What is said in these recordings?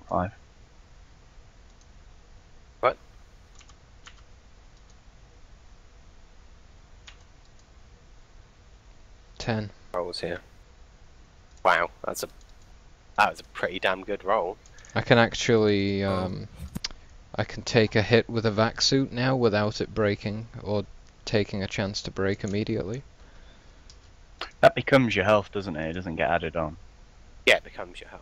5. What? Ten. Rolls here. Wow, that was a pretty damn good roll. I can actually, I can take a hit with a vac suit now without it breaking, or taking a chance to break immediately. That becomes your health, doesn't it? It doesn't get added on. Yeah, it becomes your health.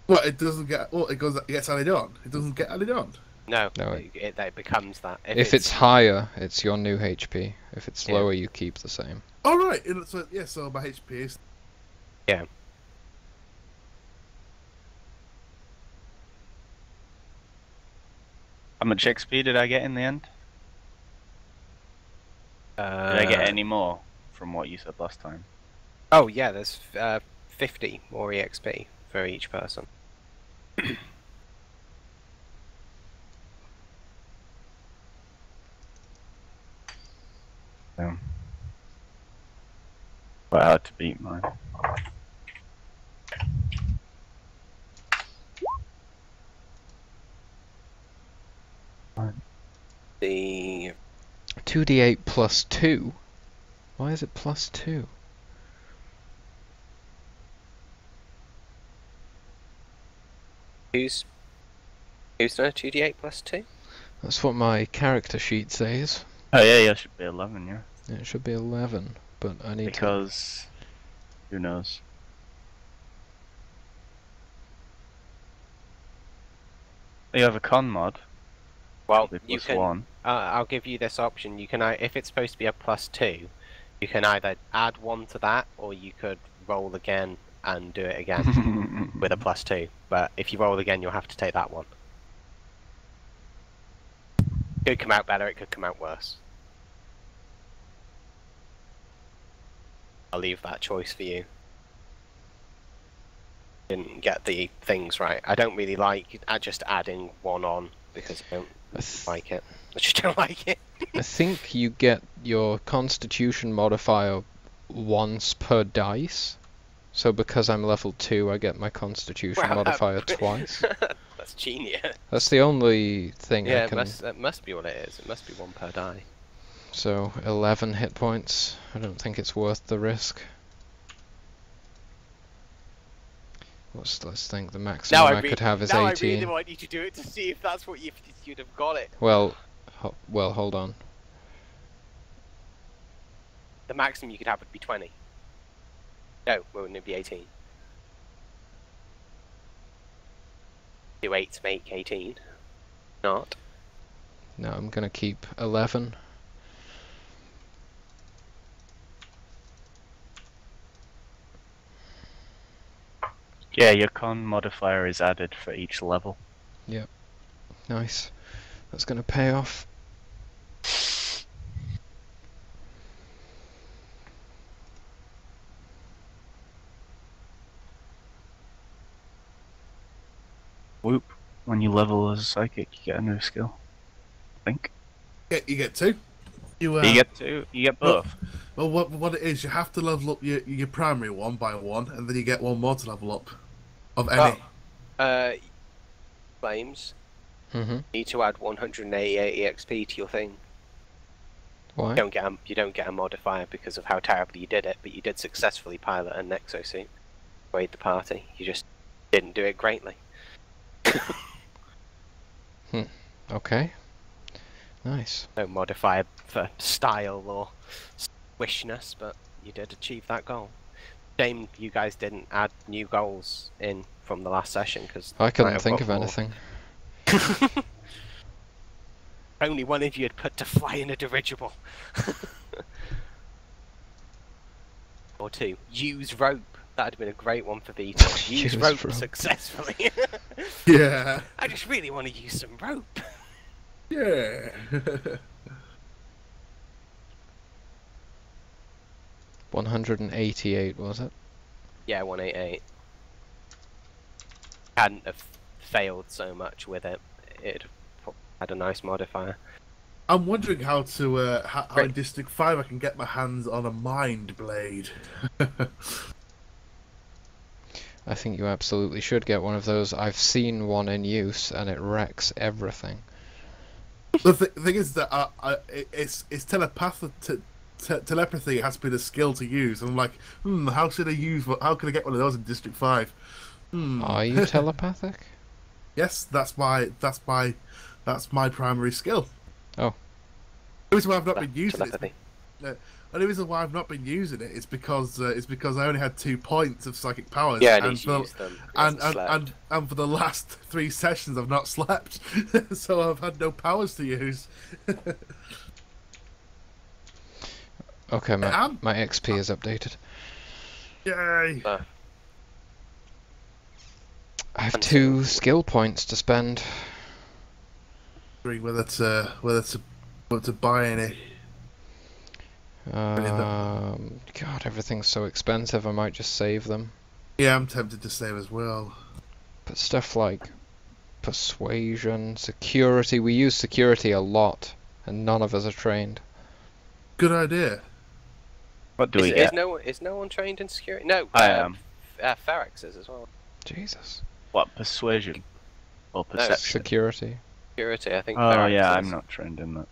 Well, it doesn't get. Well, it gets added on. It doesn't get added on. No, No, it becomes that. If it's higher, it's your new HP. If it's Yeah. lower, you keep the same. All right. So yeah. So my HP is. Yeah. How much XP did I get in the end? Did I get any more from what you said last time? Oh yeah, there's 50 more EXP for each person. Quite hard to beat mine. The 2d8 plus 2? Why is it plus 2? who's done a 2d8 plus 2? That's what my character sheet says. Oh yeah, it should be 11, yeah. Yeah, it should be 11, but I need Because who knows? You have a con mod. Well, It'll be you plus can. 1. I'll give you this option. You can, if it's supposed to be a plus 2, you can either add 1 to that, or you could roll again and do it again with a plus 2. But if you roll again, you'll have to take that one. Could come out better. It could come out worse. I'll leave that choice for you. Didn't get the things right. I don't really like just adding 1 on because I don't like it. I just don't like it. I think you get your Constitution modifier once per dice. So because I'm level 2, I get my Constitution Wow, modifier twice. That's genius. That's the only thing Yeah, I can... that must be what it is. It must be 1 per die. So 11 hit points. I don't think it's worth the risk. Let's think. The maximum I could have is 18. Now I really want you to do it to see if that's what you'd have got it. Well, hold on. The maximum you could have would be 20. No, wouldn't it be 18? Do 8 to make 18. Not. No, I'm gonna keep 11. Yeah, your con modifier is added for each level. Nice. That's gonna pay off. Whoop. When you level as a psychic, you get a new skill. I think. Yeah, you get 2. You You get 2. You get both. Well, what it is, you have to level up your primary one by 1, and then you get 1 more to level up. Of any. Flames. Mm-hmm. You need to add 188 EXP to your thing. Why? You don't get a modifier because of how terribly you did it, but you did successfully pilot an exosuit. Raid the party. You just didn't do it greatly. Okay. Nice. No modifier for style or squishness, but you did achieve that goal. Shame you guys didn't add new goals in from the last session because I couldn't think of anything. Only one of you had put to fly in a dirigible. Or 2. Use rope. That'd have been a great one for Vito. Use rope successfully. Yeah. I just really want to use some rope. Yeah. 188 was it? Yeah, 188. Hadn't have failed so much with it. It had a nice modifier. I'm wondering how to how in District 5 I can get my hands on a mind blade. I think you absolutely should get one of those. I've seen one in use, and it wrecks everything. The thing is that it's telepathic. Telepathy has been a skill to use. I'm like, how should I use? How can I get one of those in District 5? Are you telepathic? Yes, that's my primary skill. Oh. The reason why I've not been using Telepathy. it. The only reason why I've not been using it is because I only had 2 points of psychic powers. Yeah, I need to use them. And for the last 3 sessions, I've not slept, so I've had no powers to use. Okay, my XP is updated. Yay! I have 2 skill points to spend. Whether to buy any. God, everything's so expensive. I might just save them. Yeah, I'm tempted to save as well. But stuff like persuasion, security. We use security a lot, and none of us are trained. Good idea. What do we get? Is no one trained in security? No, I am. Ferex is as well. Jesus. What, persuasion? Or perception? Security. Security, I think. Oh Ferex yeah, is. I'm not trained in that.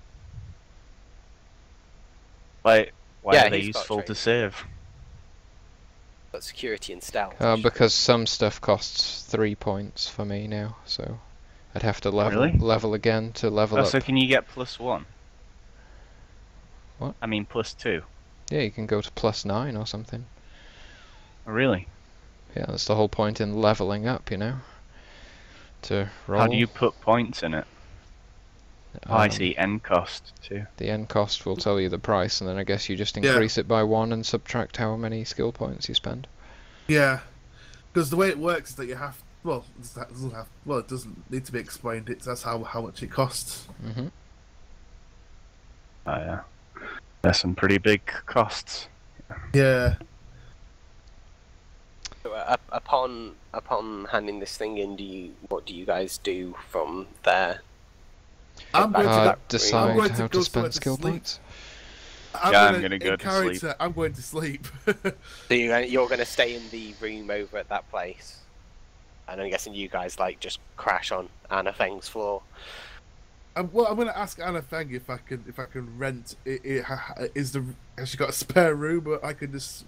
Why Yeah, are they he's got useful to training. save? But security and stealth. Because some stuff costs 3 points for me now, so I'd have to level again to level Oh, up. so can you get +1? What? I mean +2. Yeah, you can go to +9 or something. Oh, really? Yeah, that's the whole point in leveling up, you know? To roll. How do you put points in it? Oh, I Um, see. End cost too. The end cost will tell you the price, and then I guess you just increase it by 1 and subtract how many skill points you spend. Yeah, because the way it works is that you have. Well, it doesn't need to be explained. That's how much it costs. Hmm. Oh yeah. There's some pretty big costs. Yeah. So, upon handing this thing in, what do you guys do from there? I'm going to decide going to how go to spend somewhere to skill sleep. points. I'm gonna go to sleep. I'm going to sleep. So you're going to stay in the room over at that place, and I'm guessing you guys like just crash on Anna Feng's floor. I'm going to ask Anna Feng if I can rent. Has she got a spare room? But I can just.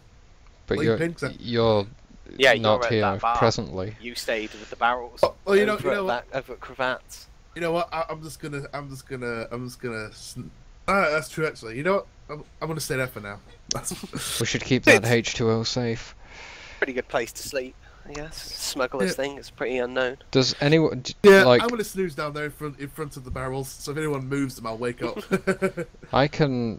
But sleep in, 'cause you're Yeah, not you're at here that bar. presently. You stayed with the barrels. Oh, you know over what? at Cravats. You know what? I'm just gonna. That's true, actually. You know what? I'm gonna stay there for now. We should keep that H2O safe. Pretty good place to sleep, I guess. Smuggler's thing is pretty unknown. Does anyone Yeah, like? I'm gonna snooze down there in front of the barrels. So if anyone moves them, I'll wake up. I can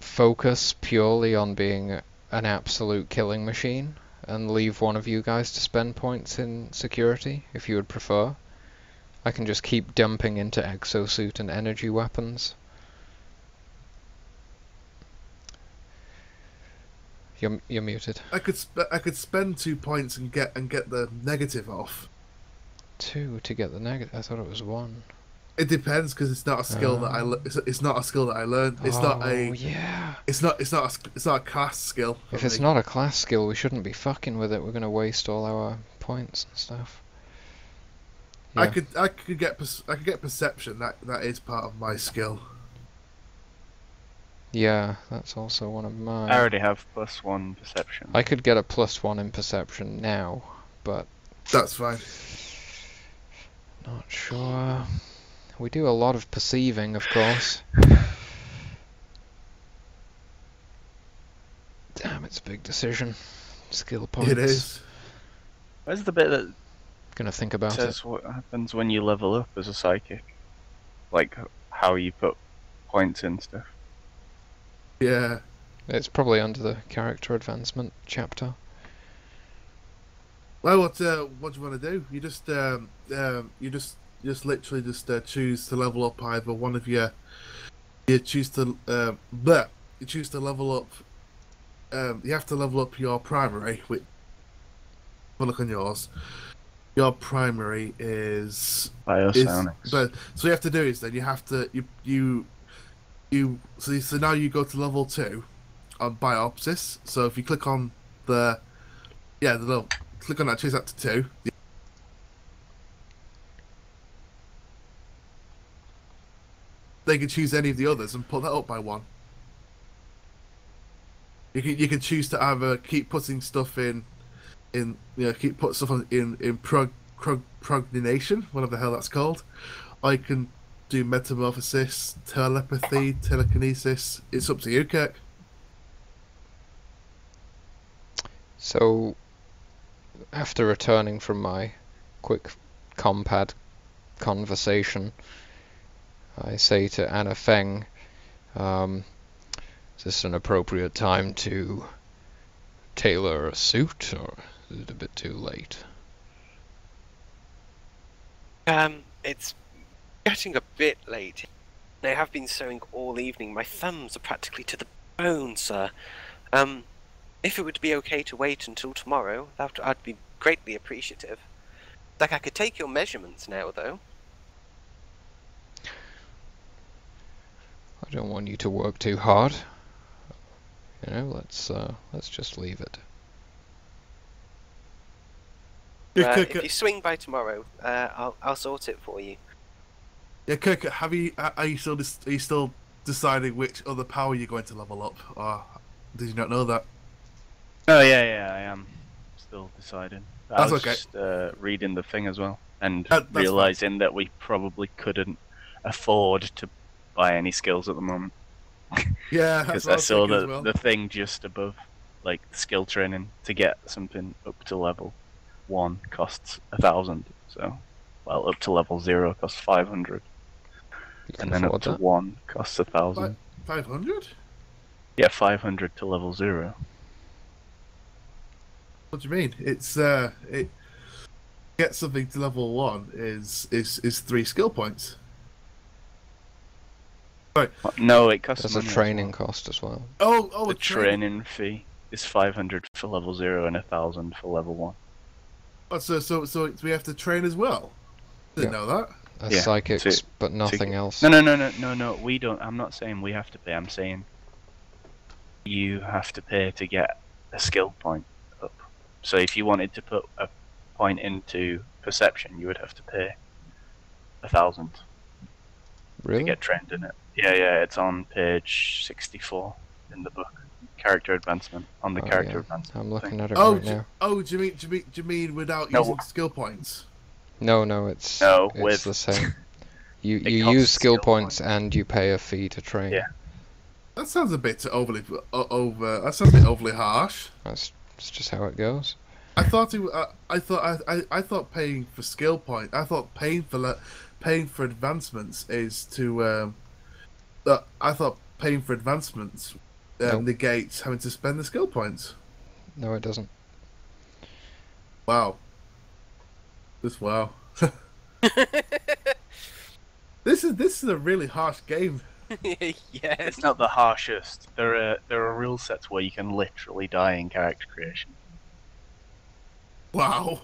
focus purely on being an absolute killing machine and leave one of you guys to spend points in security, if you would prefer. I can just keep dumping into exosuit and energy weapons. You're muted. I could spend 2 points and get the negative off. 2 to get the negative. I thought it was 1. It depends because it's not a skill that it's not a skill that I learned. It's not a. Yeah. It's not a class skill. If it's not a class skill, we shouldn't be fucking with it. We're gonna waste all our points and stuff. Yeah. I could get perception. That is part of my skill. Yeah, that's also one of mine. I already have +1 perception. I could get a +1 in perception now, but That's fine. not sure. We do a lot of perceiving, of course. Damn, it's a big decision. Skill points. It is. Where's the bit that Gonna think about it. says what happens when you level up as a psychic? Like how you put points in stuff. Yeah. It's probably under the character advancement chapter. Well, what do you want to do? You just literally choose to level up either one of your. You choose to level up. You have to level up your primary. Which, have a look on yours. Your primary is. Biosonics. So what you have to do is then you have to so now you go to level 2 on Biopsis. So if you click on the little click on that, change that to 2. They can choose any of the others and put that up by 1. You can choose to either keep putting stuff keep putting stuff in prognation, whatever the hell that's called. Or you can do metamorphosis, telepathy, telekinesis. It's up to you, Kirk. So, after returning from my quick compad conversation, I say to Anna Feng, is this an appropriate time to tailor a suit, or is it a bit too late? It's getting a bit late. I have been sewing all evening. My thumbs are practically to the bone, sir. If it would be okay to wait until tomorrow, I'd be greatly appreciative. Like, I could take your measurements now, though. I don't want you to work too hard. You know, let's just leave it. If you swing by tomorrow, I'll sort it for you. Yeah, Kirk, are you still deciding which other power you're going to level up, or did you not know that? Oh yeah, I am still deciding. I That's was okay. just reading the thing as well and That's realizing that we probably couldn't afford to buy any skills at the moment. Yeah, Because that's what I saw thinking as well. the thing just above, like skill training, to get something up to level 1 costs 1,000. So, well, up to level 0 costs 500, You can and then up afford to that. 1 costs 1,000. 500? Yeah, 500 to level 0. What do you mean? It's it get something to level 1 is 3 skill points. Right. No, it costs There's a money as training well. cost as well. Oh, The a training. training fee is 500 for level 0 and 1,000 for level 1. Oh, so we have to train as well. Didn't Yeah. know that. As Yeah, psychics, to- but nothing else. No, we don't. I'm not saying we have to pay. I'm saying you have to pay to get a skill point up. So if you wanted to put a point into perception, you would have to pay 1,000 to Really? get trained in it. Yeah, it's on page 64 in the book. Character advancement, on the Oh, character yeah. advancement. I'm looking thing. at it Oh, right now. do you mean without No. using skill points? No, it's with the same. You It you costs use skill skill points points. and you pay a fee to train. Yeah. That sounds a bit overly That sounds a bit overly harsh. That's just how it goes. I thought I thought paying for skill point. I thought paying for advancements is to. I thought paying for advancements Nope. negates having to spend the skill points. No, it doesn't. Wow. Wow. This is a really harsh game. Yes. It's not the harshest. There are rule sets where you can literally die in character creation. Wow.